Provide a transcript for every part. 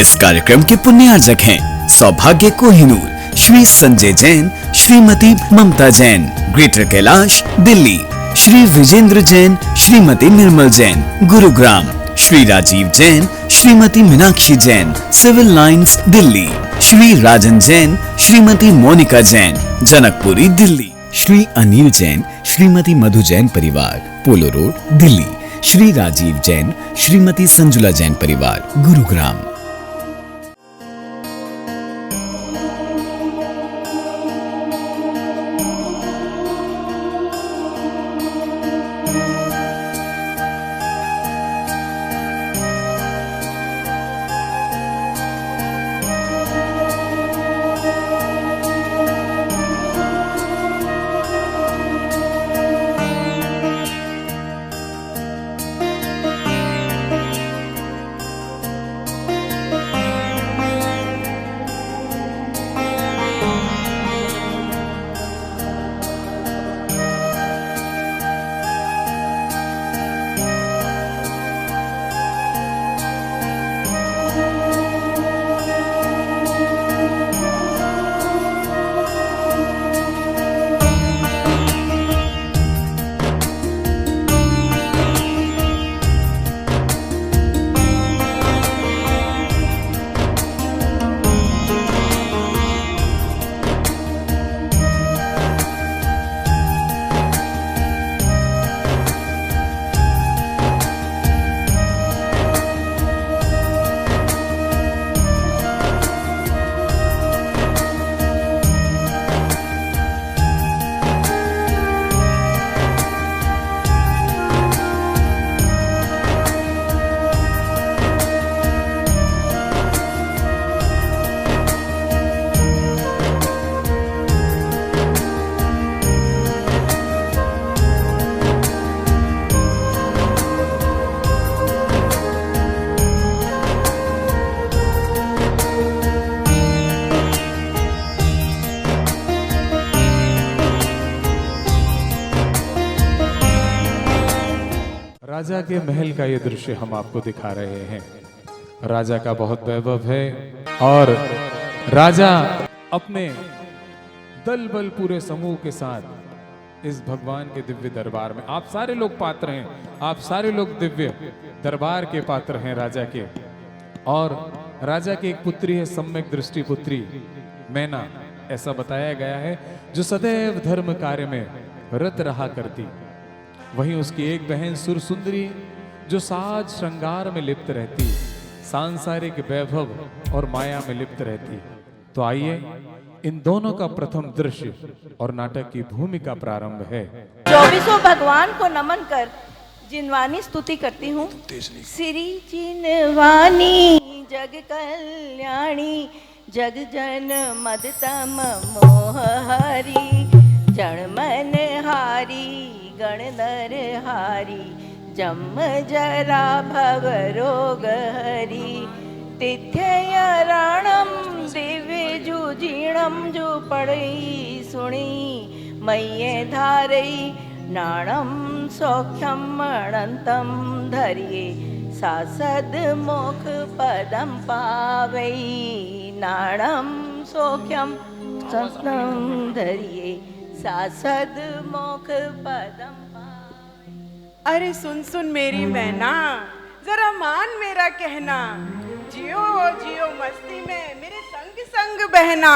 इस कार्यक्रम के पुण्यार्जक हैं सौभाग्य कोहिनूर, श्री संजय जैन, श्रीमती ममता Jain, greater Kailash Delhi, Shri Vijendra Jain, Shrimati Nirmal Jain, Gurugram, Shri Rajiv Jain, Shrimati Meenakshi Jain, civil lines Delhi, Shri राजन जैन, श्रीमती मोनिका जैन, जनकपुरी दिल्ली, श्री अनिल जैन, श्रीमती मधु जैन परिवार, पोलो रोड दिल्ली, श्री राजीव जैन, श्रीमती संजुला जैन परिवार, गुरुग्राम। राजा के महल का ये दृश्य हम आपको दिखा रहे हैं। राजा का बहुत वैभव है और राजा अपने दल बल पूरे समूह के साथ इस भगवान के दिव्य दरबार में, आप सारे लोग पात्र हैं, आप सारे लोग दिव्य दरबार के पात्र हैं राजा के। और राजा की एक पुत्री है, सम्यक दृष्टि पुत्री मैना, ऐसा बताया गया है, जो सदैव धर्म कार्य में रत रहा करती। वहीं उसकी एक बहन सुरसुंदरी, जो साज श्रृंगार में लिप्त रहती, सांसारिक वैभव और माया में लिप्त रहती। तो आइए इन दोनों का प्रथम दृश्य और नाटक की भूमिका प्रारंभ है। 24 भगवान को नमन कर जिनवानी स्तुति करती हूँ। श्री जिनवानी जग कल्याणी, जग जन मदतम मोह हरि, जन मन हारी गणधर हारी, जम जरा भव रोग हरि, तिथ्यरणम दिव्य जुजीणम जो पढ़ई सुणी, मय्ये धारई नाणम सौख्यम अनंतम धरिये, सासद मोक्ष पदम पावई, नाणम सौख्यम सतम धरिये, सासद मोक्ष पदम पावई। अरे सुन सुन मेरी मैना, जरा मान मेरा कहना, जियो जियो मस्ती में मेरे संग संग बहना।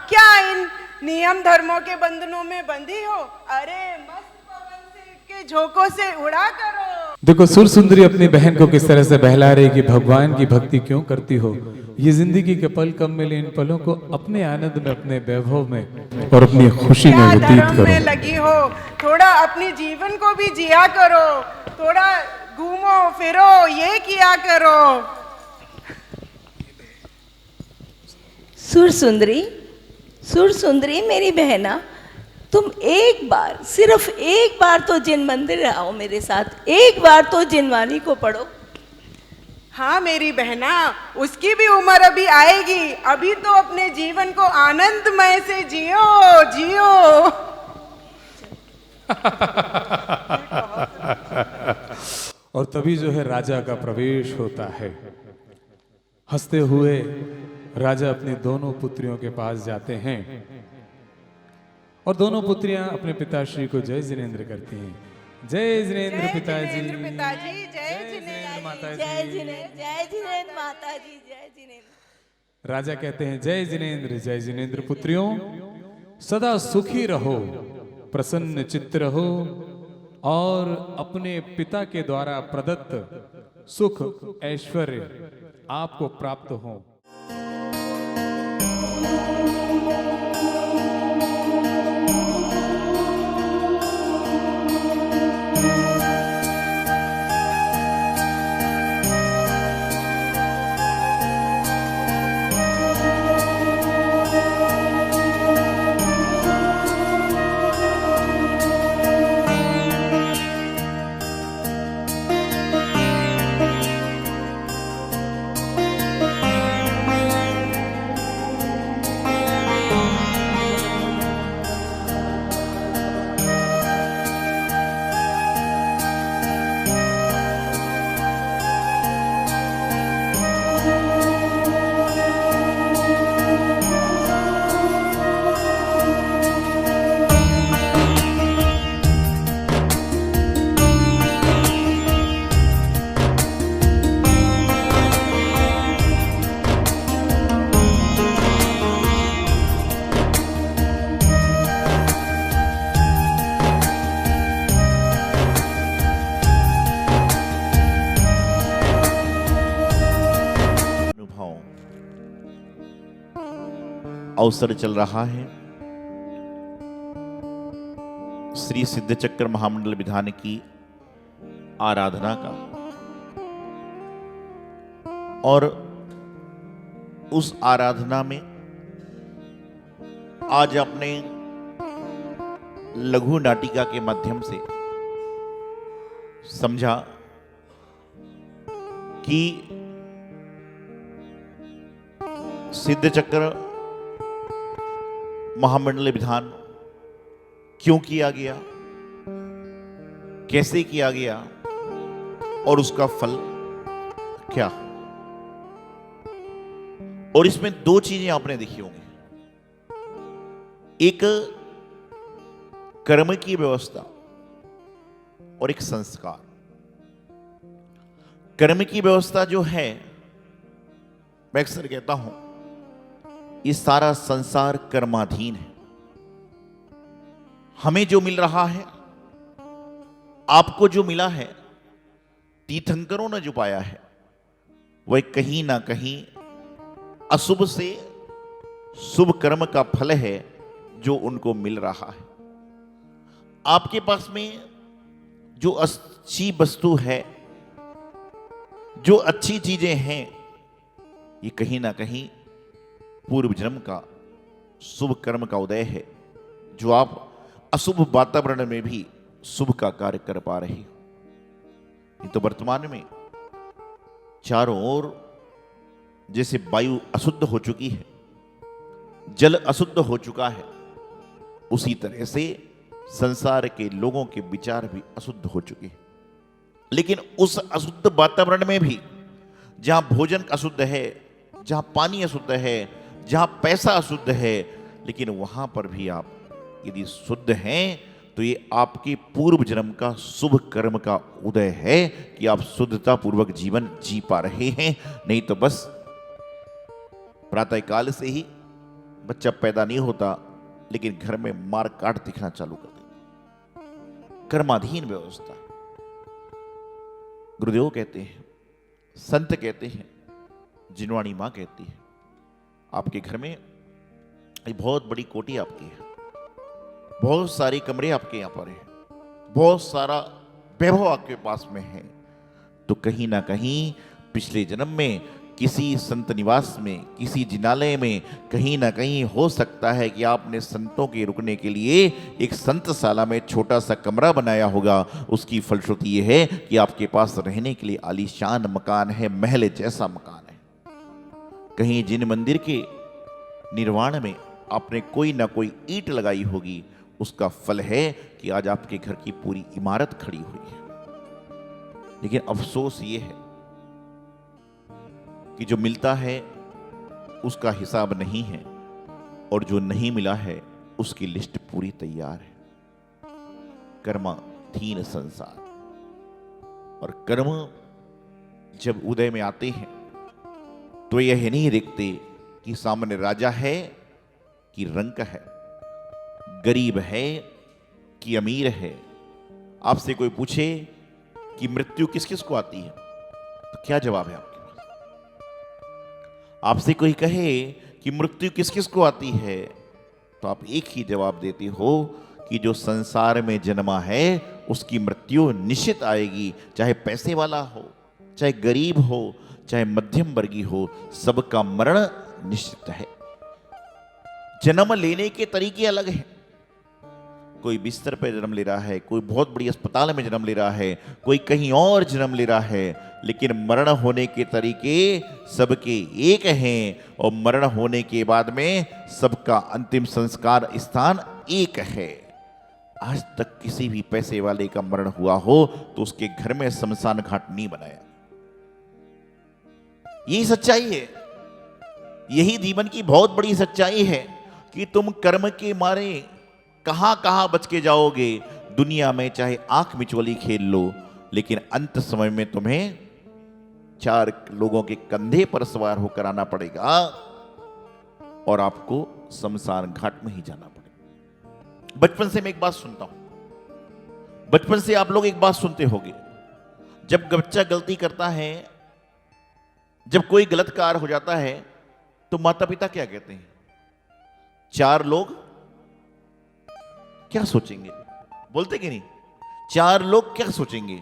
क्या इन नियम धर्मों के बंधनों में बंधी हो? अरे मस्त पवन से के झोंकों से उड़ा करो। देखो सुरसुंदरी अपनी बहन को किस तरह से बहला रही कि भगवान की भक्ति क्यों करती हो, ये जिंदगी के पल कम मिले, इन पलों को अपने आनंद में, अपने वैभव में और अपनी खुशी में व्यतीत करो। में लगी हो, थोड़ा अपने जीवन को भी जिया करो, थोड़ा घूमो फिरो, ये किया करो। सुरसुंदरी, सुरसुंदरी मेरी बहना, तुम एक बार, सिर्फ एक बार तो जिन मंदिर आओ मेरे साथ, एक बार तो जिनवानी को पढ़ो। हाँ मेरी बहना, उसकी भी उम्र अभी आएगी, अभी तो अपने जीवन को आनंदमय से जियो जियो। और तभी जो है राजा का प्रवेश होता है। हंसते हुए राजा अपनी दोनों पुत्रियों के पास जाते हैं और दोनों पुत्रियां अपने पिताश्री को जय जिनेंद्र करती हैं। जय जिनेंद्र पिताजी, पिताजी, जय जिनेंद्र माताजी। जय जिनेंद्र माता जी, जय जिनेंद्र। राजा कहते हैं जय जिनेंद्र पुत्रियों, सदा सुखी रहो, प्रसन्न चित्त रहो और अपने पिता के द्वारा प्रदत्त सुख ऐश्वर्य आपको प्राप्त हो। अवसर चल रहा है श्री सिद्ध चक्र महामंडल विधान की आराधना का, और उस आराधना में आज अपने लघु नाटिका के माध्यम से समझा कि सिद्ध चक्र महामंडल विधान क्यों किया गया, कैसे किया गया और उसका फल क्या। और इसमें दो चीजें आपने देखी होंगी, एक कर्म की व्यवस्था और एक संस्कार। कर्म की व्यवस्था जो है, मैं अक्सर कहता हूं ये सारा संसार कर्माधीन है। हमें जो मिल रहा है, आपको जो मिला है, तीर्थंकरों ने जो पाया है, वह कहीं ना कहीं अशुभ से शुभ कर्म का फल है जो उनको मिल रहा है। आपके पास में जो अच्छी वस्तु है, जो अच्छी चीजें हैं, ये कहीं ना कहीं पूर्व जन्म का शुभ कर्म का उदय है, जो आप अशुभ वातावरण में भी शुभ का कार्य कर पा रहे हो। तो वर्तमान में चारों ओर जैसे वायु अशुद्ध हो चुकी है, जल अशुद्ध हो चुका है, उसी तरह से संसार के लोगों के विचार भी अशुद्ध हो चुके हैं। लेकिन उस अशुद्ध वातावरण में भी जहां भोजन अशुद्ध है, जहां पानी अशुद्ध है, जहां पैसा अशुद्ध है, लेकिन वहां पर भी आप यदि शुद्ध हैं तो ये आपके पूर्व जन्म का शुभ कर्म का उदय है कि आप शुद्धता पूर्वक जीवन जी पा रहे हैं। नहीं तो बस प्रातः काल से ही बच्चा पैदा नहीं होता, लेकिन घर में मार काट दिखना चालू कर देता। कर्माधीन व्यवस्था। गुरुदेव कहते हैं, संत कहते हैं, जिनवाणी मां कहती है, आपके घर में एक बहुत बड़ी कोठी आपकी है, बहुत सारे कमरे आपके यहां पर हैं, बहुत सारा वैभव आपके पास में है, तो कहीं ना कहीं पिछले जन्म में किसी संत निवास में, किसी जिनालय में कहीं ना कहीं हो सकता है कि आपने संतों के रुकने के लिए एक संतशाला में छोटा सा कमरा बनाया होगा। उसकी फलश्रुति यह है कि आपके पास रहने के लिए आलीशान मकान है, महल जैसा मकान है। कहीं जिन मंदिर के निर्माण में आपने कोई ना कोई ईंट लगाई होगी, उसका फल है कि आज आपके घर की पूरी इमारत खड़ी हुई है। लेकिन अफसोस ये है कि जो मिलता है उसका हिसाब नहीं है और जो नहीं मिला है उसकी लिस्ट पूरी तैयार है। कर्माधीन संसार। और कर्म जब उदय में आते हैं तो यह नहीं देखते कि सामने राजा है कि रंक है, गरीब है कि अमीर है। आपसे कोई पूछे कि मृत्यु किस किस को आती है तो क्या जवाब है आपके पास? आपसे कोई कहे कि मृत्यु किस किस को आती है तो आप एक ही जवाब देते हो कि जो संसार में जन्मा है उसकी मृत्यु निश्चित आएगी, चाहे पैसे वाला हो, चाहे गरीब हो, चाहे मध्यम वर्गीय हो, सबका मरण निश्चित है। जन्म लेने के तरीके अलग हैं। कोई बिस्तर पर जन्म ले रहा है, कोई बहुत बड़ी अस्पताल में जन्म ले रहा है, कोई कहीं और जन्म ले रहा है, लेकिन मरण होने के तरीके सबके एक हैं और मरण होने के बाद में सबका अंतिम संस्कार स्थान एक है। आज तक किसी भी पैसे वाले का मरण हुआ हो तो उसके घर में शमशान घाट नहीं बनाया। यही सच्चाई है, यही जीवन की बहुत बड़ी सच्चाई है कि तुम कर्म के मारे कहां कहां बच के जाओगे। दुनिया में चाहे आंख मिचोली खेल लो, लेकिन अंत समय में तुम्हें 4 लोगों के कंधे पर सवार होकर आना पड़ेगा और आपको शमशान घाट में ही जाना पड़ेगा। बचपन से मैं एक बात सुनता हूं, बचपन से आप लोग एक बात सुनते होंगे, जब बच्चा गलती करता है, जब कोई गलत कार्य हो जाता है तो माता पिता क्या कहते हैं? 4 लोग क्या सोचेंगे? बोलते कि नहीं? 4 लोग क्या सोचेंगे?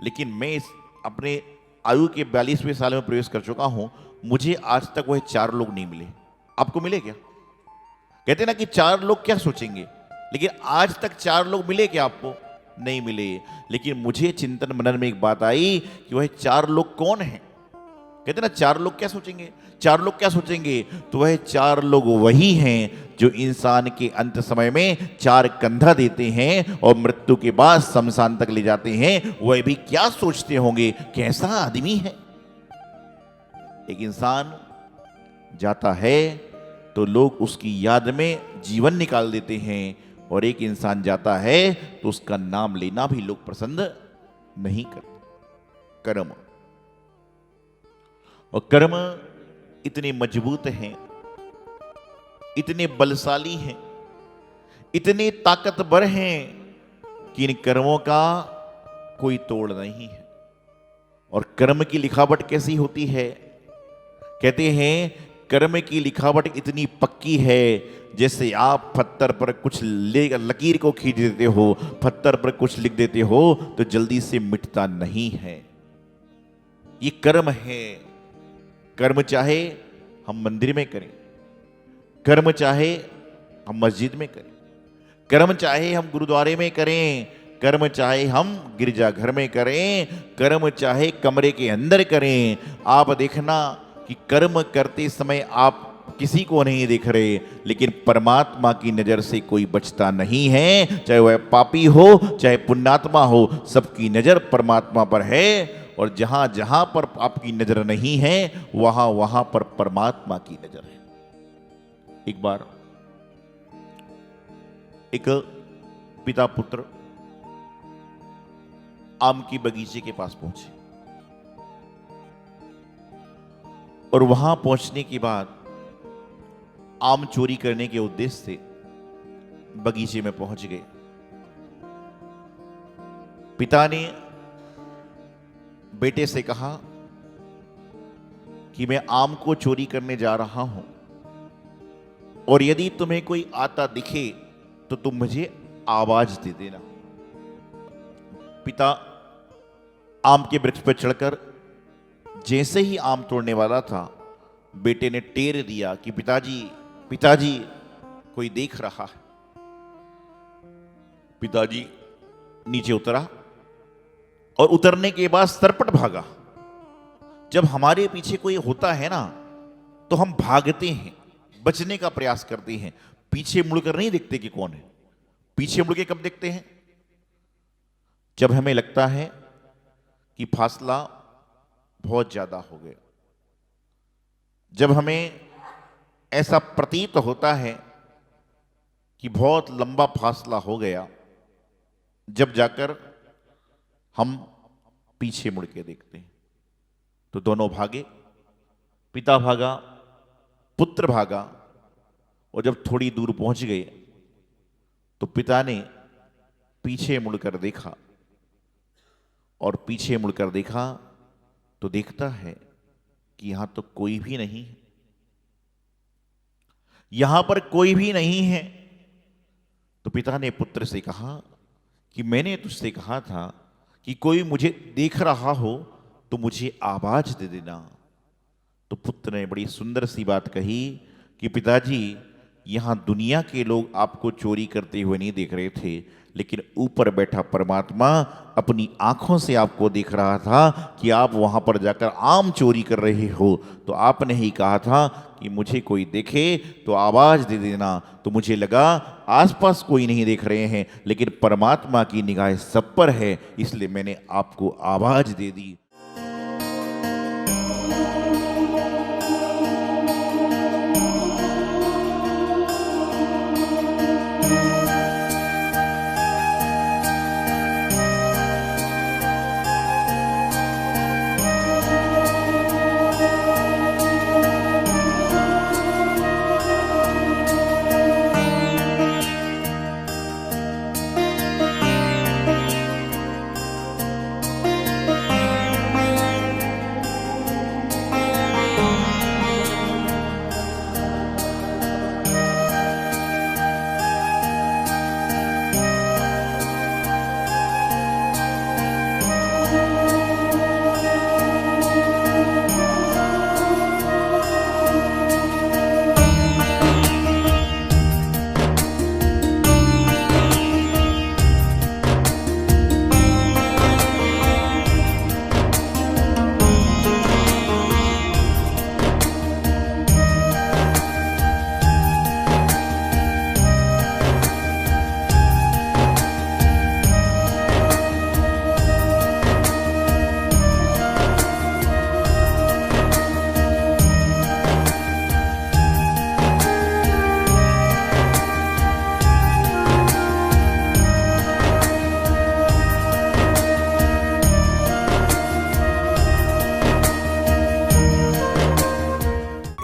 लेकिन मैं अपने आयु के 42वें साल में प्रवेश कर चुका हूं, मुझे आज तक वह 4 लोग नहीं मिले। आपको मिले क्या? कहते ना कि 4 लोग क्या सोचेंगे, लेकिन आज तक 4 लोग मिले क्या आपको? नहीं मिले। लेकिन मुझे चिंतन मनन में एक बात आई कि वह 4 लोग कौन हैं? कहते ना 4 लोग क्या सोचेंगे, 4 लोग क्या सोचेंगे, तो वह 4 लोग वही हैं जो इंसान के अंत समय में 4 कंधा देते हैं और मृत्यु के बाद शमशान तक ले जाते हैं। वह भी क्या सोचते होंगे, कैसा आदमी है। एक इंसान जाता है तो लोग उसकी याद में जीवन निकाल देते हैं और एक इंसान जाता है तो उसका नाम लेना भी लोग पसंद नहीं करते। कर्म, और कर्म इतने मजबूत हैं, इतने बलशाली हैं, इतने ताकतवर हैं कि इन कर्मों का कोई तोड़ नहीं है। और कर्म की लिखावट कैसी होती है? कहते हैं कर्म की लिखावट इतनी पक्की है जैसे आप पत्थर पर कुछ लकीर को खींच देते हो, पत्थर पर कुछ लिख देते हो तो जल्दी से मिटता नहीं है। ये कर्म है। कर्म चाहे हम मंदिर में करें, कर्म चाहे हम मस्जिद में करें, कर्म चाहे हम गुरुद्वारे में करें, कर्म चाहे हम गिरजाघर में करें, कर्म चाहे कमरे के अंदर करें। आप देखना कि कर्म करते समय आप किसी को नहीं देख रहे, लेकिन परमात्मा की नजर से कोई बचता नहीं है। चाहे वह पापी हो चाहे पुण्यात्मा हो, सबकी नजर परमात्मा पर है। और जहां जहां पर आपकी नजर नहीं है वहां वहां पर परमात्मा की नजर है। एक बार एक पिता पुत्र आम की बगीचे के पास पहुंचे और वहां पहुंचने के बाद आम चोरी करने के उद्देश्य से बगीचे में पहुंच गए। पिता ने बेटे से कहा कि मैं आम को चोरी करने जा रहा हूं और यदि तुम्हें कोई आता दिखे तो तुम मुझे आवाज दे देना। पिता आम के वृक्ष पर चढ़कर जैसे ही आम तोड़ने वाला था, बेटे ने टेर दिया कि पिताजी पिताजी कोई देख रहा है। पिताजी नीचे उतरा और उतरने के बाद सरपट भागा। जब हमारे पीछे कोई होता है ना तो हम भागते हैं, बचने का प्रयास करते हैं, पीछे मुड़कर नहीं देखते कि कौन है। पीछे मुड़ के कब देखते हैं? जब हमें लगता है कि फासला बहुत ज्यादा हो गया, जब हमें ऐसा प्रतीत होता है कि बहुत लंबा फासला हो गया, जब जाकर हम पीछे मुड़ के देखते हैं तो दोनों भागे, पिता भागा, पुत्र भागा, और जब थोड़ी दूर पहुंच गए तो पिता ने पीछे मुड़कर देखा, और पीछे मुड़कर देखा तो देखता है कि यहां तो कोई भी नहीं है, यहां पर कोई भी नहीं है। तो पिता ने पुत्र से कहा कि मैंने तुझसे कहा था कि कोई मुझे देख रहा हो तो मुझे आवाज दे देना। तो पुत्र ने बड़ी सुंदर सी बात कही कि पिताजी, यहां दुनिया के लोग आपको चोरी करते हुए नहीं देख रहे थे, लेकिन ऊपर बैठा परमात्मा अपनी आंखों से आपको देख रहा था कि आप वहां पर जाकर आम चोरी कर रहे हो। तो आपने ही कहा था कि मुझे कोई देखे तो आवाज दे देना। तो मुझे लगा आसपास कोई नहीं देख रहे हैं, लेकिन परमात्मा की निगाह सब पर है, इसलिए मैंने आपको आवाज दे दी।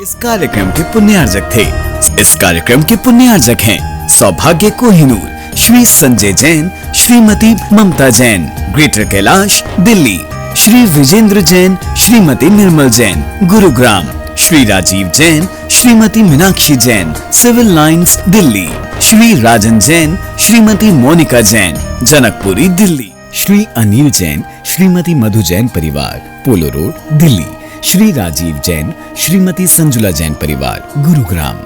इस कार्यक्रम के पुण्यार्जक थे। इस कार्यक्रम के पुण्यार्जक हैं सौभाग्य कोहिनूर, श्री संजय जैन, श्रीमती ममता Jain, greater Kailash, Delhi, Shri Vijendra Jain, Shrimati Nirmal Jain, Gurugram, Shri Rajiv Jain, Shrimati Meenakshi Jain, civil lines, Delhi, Shri राजन जैन, श्रीमती मोनिका जैन, जनकपुरी, दिल्ली, श्री अनिल जैन, श्रीमती मधु जैन परिवार, पोलो रोड, दिल्ली, श्री राजीव जैन, श्रीमती संजुला जैन परिवार, गुरुग्राम।